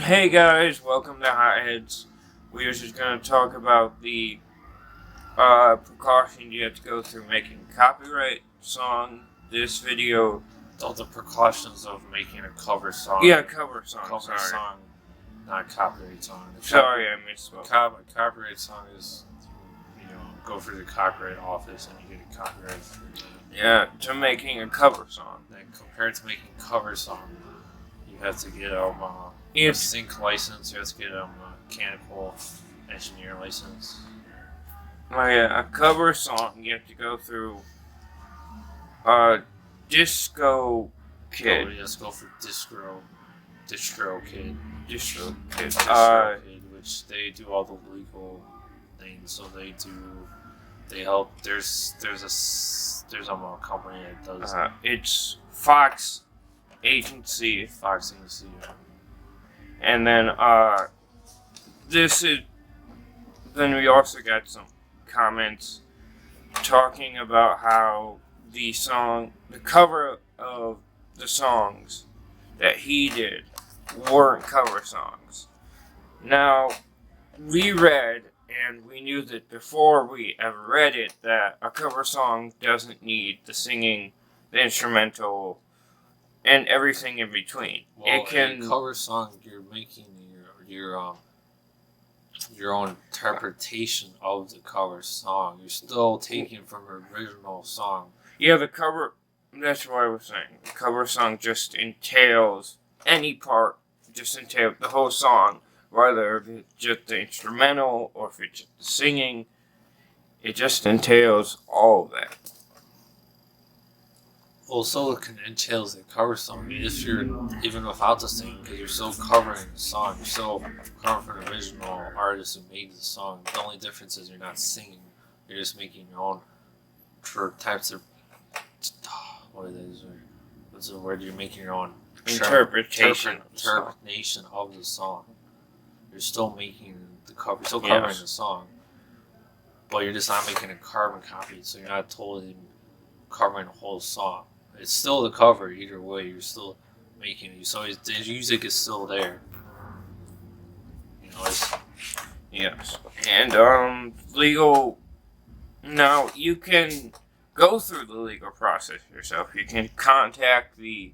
Hey guys, welcome to Hotheads. We are just going to talk about the precautions you have to go through making a copyright song. This video, All the precautions of making a cover song. cover song. Cover song, not copyright song. Sorry, I misspoke. A copyright song is, go through the copyright office and you get a copyright. Yeah, to making a cover song. Then compared to making a cover song, you have to get a It's sync license. You have to get a mechanical engineer license. a cover song. You have to go through Disco Kid. Oh, let's go for Distro Kid, which they do all the legal things. So they help. There's a company that does It's Fox Agency. Fox Agency. And then then we also got some comments talking about how the cover of the songs that he did weren't cover songs. Now, we read and we knew that before we ever read it that a cover song doesn't need the singing, the instrumental, and everything in between. Well, It can a cover song. You're making your own interpretation of the cover song. You're still taking from the original song. Yeah, the cover. That's what I was saying. The cover song just entails any part. Just entails the whole song, whether it's just the instrumental or if it's just the singing. It just entails all of that. Also, it can entails the cover song. If you're even without the singing, because you're still covering the song, you're still covering for the original artist who made the song. The only difference is you're not singing. You're just making your own for types of what's the word? You're making your own Interpretation of the song. You're still making the cover, still covering the song, but you're just not making a carbon copy. So you're not totally covering the whole song. It's still the cover either way. You're still making it. So the music is still there. Yes. And legal. Now you can go through the legal process yourself. You can contact the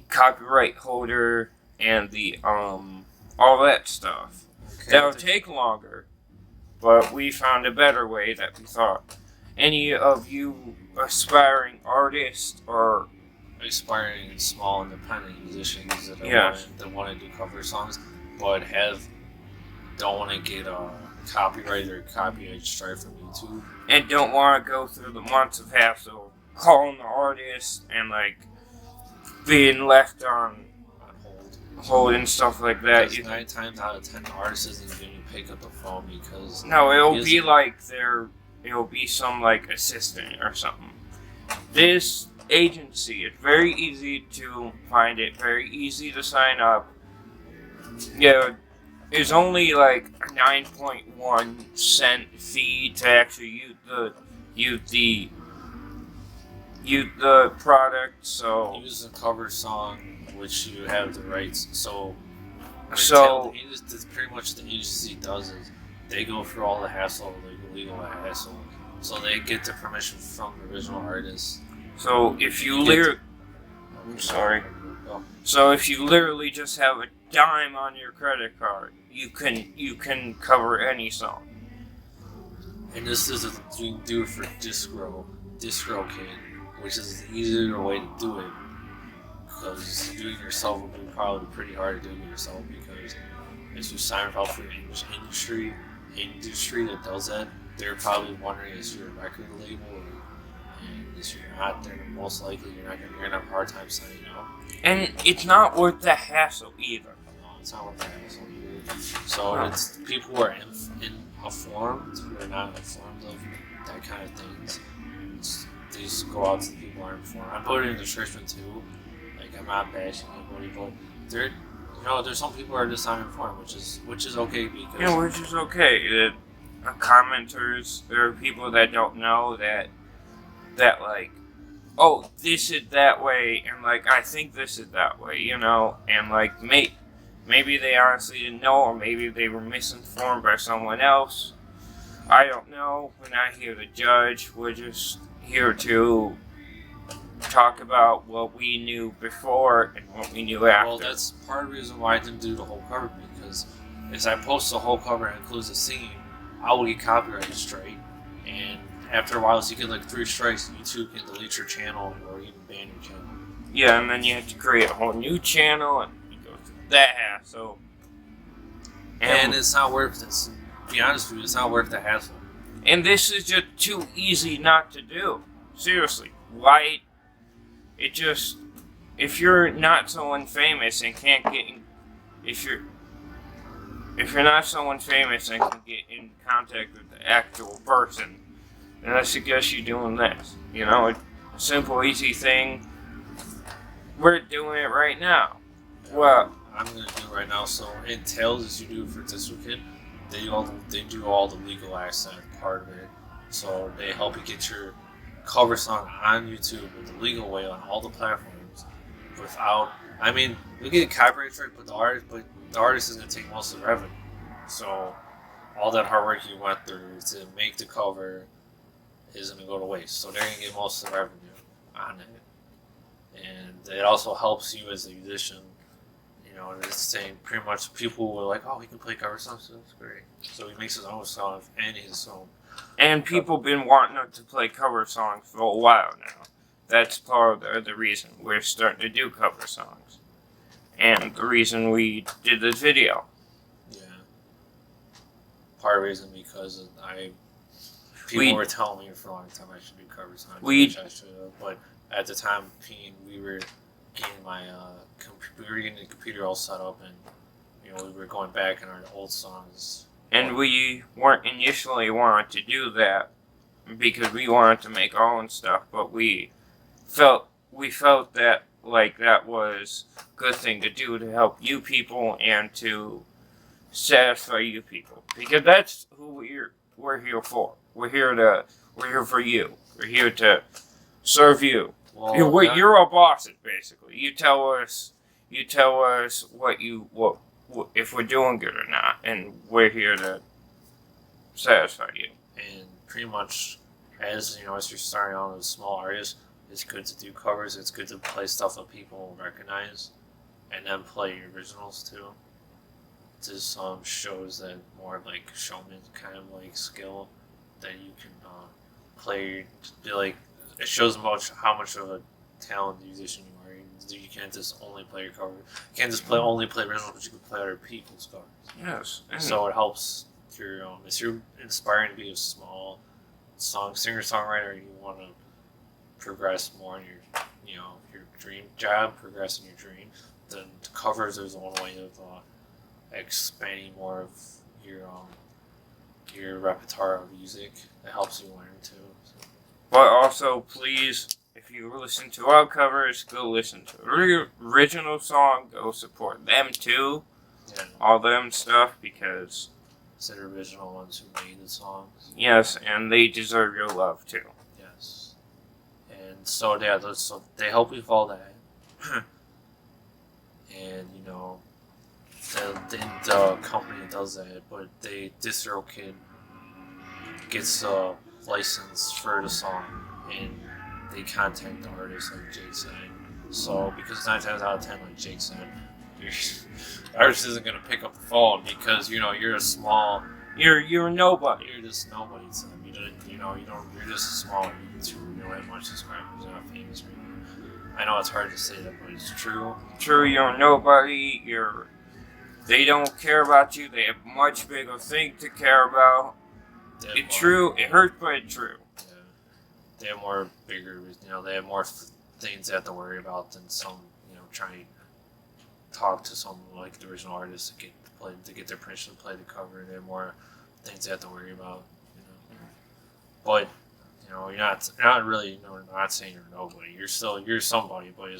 copyright holder and the all that stuff. Okay. That'll take longer, but we found a better way that we thought. Any of you aspiring artists or aspiring small independent musicians that want to do cover songs, but don't want to get a copyright or copyright strike from YouTube, and don't want to go through the months of hassle calling the artist and being left on hold and stuff like that. Because 9 times out of 10 the artist isn't going to pick up the phone because it'll be some assistant or something. This agency, it's very easy to find it, very easy to sign up. Yeah, it's only a 9.1 cent fee to actually use the product. So use the cover song, which you have the rights. So pretty much the agency does is they go through all the hassle, legal hassle, so they get the permission from the original artist. So if you So if you literally just have a dime on your credit card, you can cover any song. And this is a thing do for Distro Kid, which is the easier way to do it. Because doing it yourself would be probably pretty hard to do it yourself, because if you sign up for an industry that does that, they're probably wondering is you're a record label, and if you're not, then most likely you're gonna have a hard time signing up. And it's not worth the hassle either. No, it's not worth the hassle either. So it's people who are informed, who are not informed of that kind of things. They just go out to the people who are informed. I put it in the description too. I'm not bashing anybody, but there's some people who are just uninformed, which is okay because which is okay. Commenters, there are people that don't know that oh, this is that way, and I think this is that way, and Maybe they honestly didn't know, or maybe they were misinformed by someone else. I don't know. We're not here to judge. We're just here to talk about what we knew before and what we knew after. Well, that's part of the reason why I didn't do the whole cover, because if I post the whole cover and includes the singing, I will get copyright strike, and after a while, if you get like 3 strikes, YouTube can delete your channel or even ban your channel. Yeah, and then you have to create a whole new channel, and you go through that hassle. And it's not worth it. To be honest with you, it's not worth the hassle. And this is just too easy not to do. Seriously, why? It just, if you're not someone famous and can't get in, if you're not someone famous and can get in contact with the actual person, then I suggest you doing this. You know, a simple, easy thing. We're doing it right now. Well, I'm gonna do it right now. So in Tails, as you do for DistroKid, they do all the legal accent part of it. So they help you get your cover song on YouTube in the legal way on all the platforms without. I mean, we get a copyright strike, but the artist is gonna take most of the revenue. So all that hard work you went through to make the cover is gonna go to waste. So they're gonna get most of the revenue on it. And it also helps you as a musician. You know, it's saying pretty much people were like, oh, he can play cover songs, so that's great. So he makes his own song and his own. And people been wanting us to play cover songs for a while now. That's part of the reason we're starting to do cover songs. And the reason we did this video. Yeah. Part of the reason because people were telling me for a long time I should do cover songs. Which I should have, but at the time, we were getting the computer all set up, and we were going back in our old songs. And we weren't initially wanted to do that because we wanted to make our own stuff, but we felt that like that was a good thing to do to help you people and to satisfy you people, because that's who we're here for. We're here for you. We're here to serve you. Well, you're our bosses, basically. You tell us what if we're doing good or not, and we're here to satisfy you. And pretty much, as you're starting out as a small artist, it's good to do covers. It's good to play stuff that people recognize, and then play your originals too. This shows that more like showman kind of like skill that you can play. It shows how much of a talented musician you are. You can't just only play your cover. You can't just only play originals, but you can play other people's covers. Yes. So it helps if you're inspiring to be a small singer-songwriter, you want to progress more in your dream job, progress in your dream, then covers is one way of expanding more of your repertoire of music. It helps you learn too. So. But also, please, if you listen to our covers, go listen to the original song. Go support them too. Yeah. All them stuff, because it's the original ones who made the songs. Yes, and they deserve your love too. Yes. And so they help you follow that. And the company does that, but DistroKid gets a license for the song, and they contact the artist like Jake said. So because 9 times out of 10, like Jake said, the artist isn't gonna pick up the phone because you're a small. You're a nobody. You're just nobody to them. You're just a small YouTuber. You don't have much subscribers. You're not famous. I know it's hard to say that, but it's true. True, you're a nobody. They don't care about you. They have much bigger thing to care about. It's true. It hurts, but it's true. Yeah. They have more bigger. They have more things they have to worry about than some. Trying to talk to someone like the original artist to get their permission to play the cover. They have more things they have to worry about. But you're not really. I'm not saying you're nobody. You're somebody. But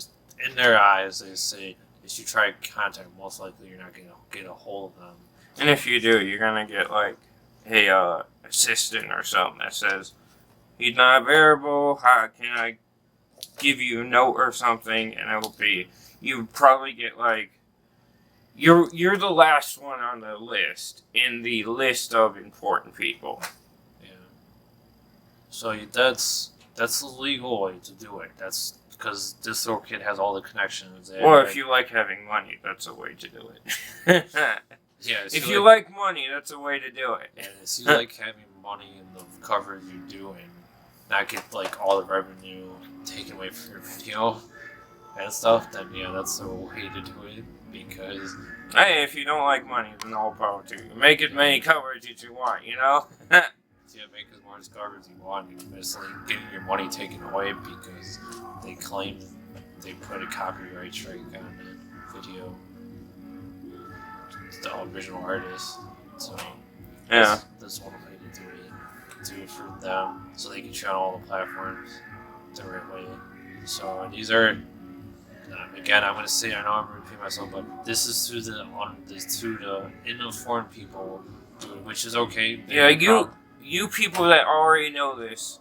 in their eyes, they say if you try to contact them, most likely you're not gonna get a hold of them. And if you do, you're gonna get like a assistant or something that says he's not available. How can I give you a note or something? And it will be. You probably get You're the last one on the list in the list of important people. Yeah. So that's the legal way to do it. That's because DistroKid has all the connections. Or if you like having money, that's a way to do it. Yeah. If you like money, that's a way to do it. And if you like having money in the cover you do and not get like all the revenue taken away from your video and stuff, then yeah, that's the way to do it. Because hey, if you don't like money, then all power to you. Make as many covers as you want, you know? yeah, make as much covers you want. You're basically getting your money taken away because they claim they put a copyright strike on the video. The original artist. So Yeah. that's one way to do it. Do it for them so they can share on all the platforms the right way. So these are again, I'm gonna say, I know I'm repeating myself, but this is to the uninformed people, which is okay. Yeah, you people that already know this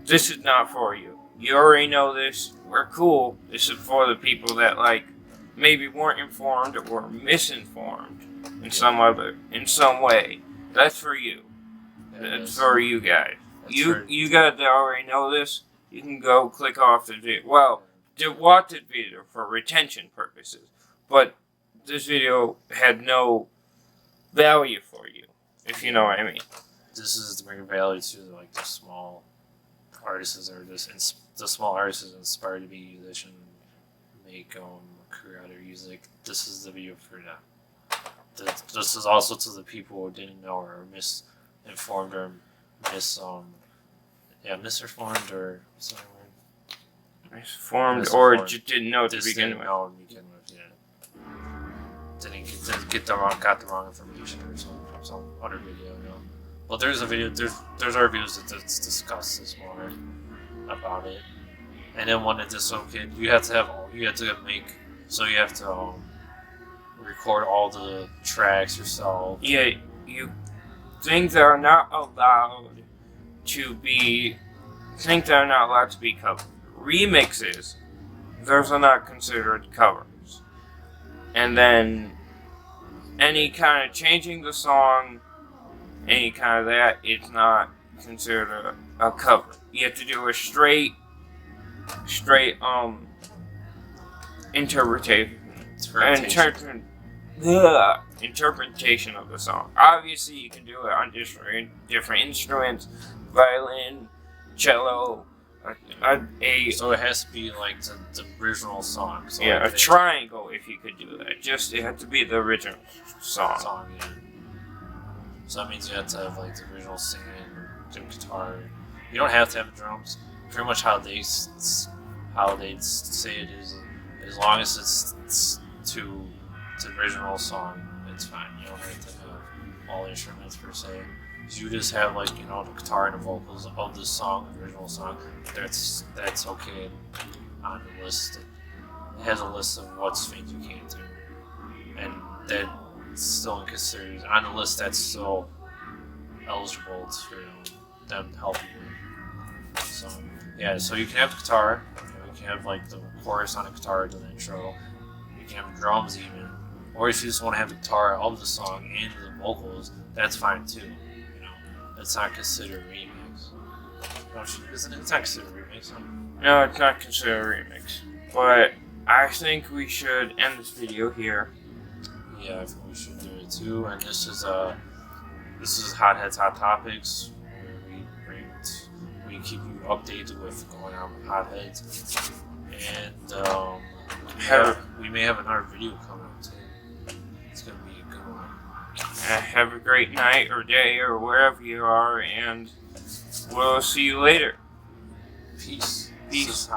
is not for you. You already know this. We're cool. This is for the people that like maybe weren't informed or misinformed in some way. That's for you. That's for you guys. You guys that already know this, you can go click off the video. Well, to watch the video for retention purposes, but this video had no value for you, if you know what I mean. This is to bring value to like the small artists or the small artists inspired to be musician, make career out of music. This is the video for them. This is also to the people who didn't know or misinformed or misinformed or sorry. Misinformed or just didn't know to begin with. Got the wrong information or something from some other video. You know. Well, there's a video. There's our videos that discusses more about it. And then one at DistroKid, you have to record all the tracks yourself. Yeah, you think they're not allowed to be covered. Remixes, those are not considered covers. And then any kind of changing the song, any kind of that, it's not considered a cover. You have to do a straight interpretation of the song. Obviously, you can do it on different instruments, violin, cello. So it has to be like the original song. So yeah, like a triangle if you could do that. It had to be the original song. Yeah. So that means you have to have like the original singing, the guitar. You don't have to have drums. Pretty much how they say it is, as long as it's to the original song, it's fine. You don't have to have all instruments per se. You just have like the guitar and the vocals of the song, the original song. That's okay on the list. It has a list of what's things you can't do, and that's still considered on the list. That's still eligible to them to help you with. So yeah, so you can have guitar. You can have like the chorus on a guitar to the intro. You can have drums even, or if you just want to have the guitar of the song and the vocals, that's fine too. It's not considered a remix. Isn't it? It's not considered a remix. Huh? No, it's not considered a remix. But I think we should end this video here. Yeah, I think we should do it too. And this is Hotheads Hot Topics, where we keep you updated with going on with Hotheads. And we may have another video coming up too. It's gonna be a good one. Have a great night or day or wherever you are, and we'll see you later. Peace. Peace.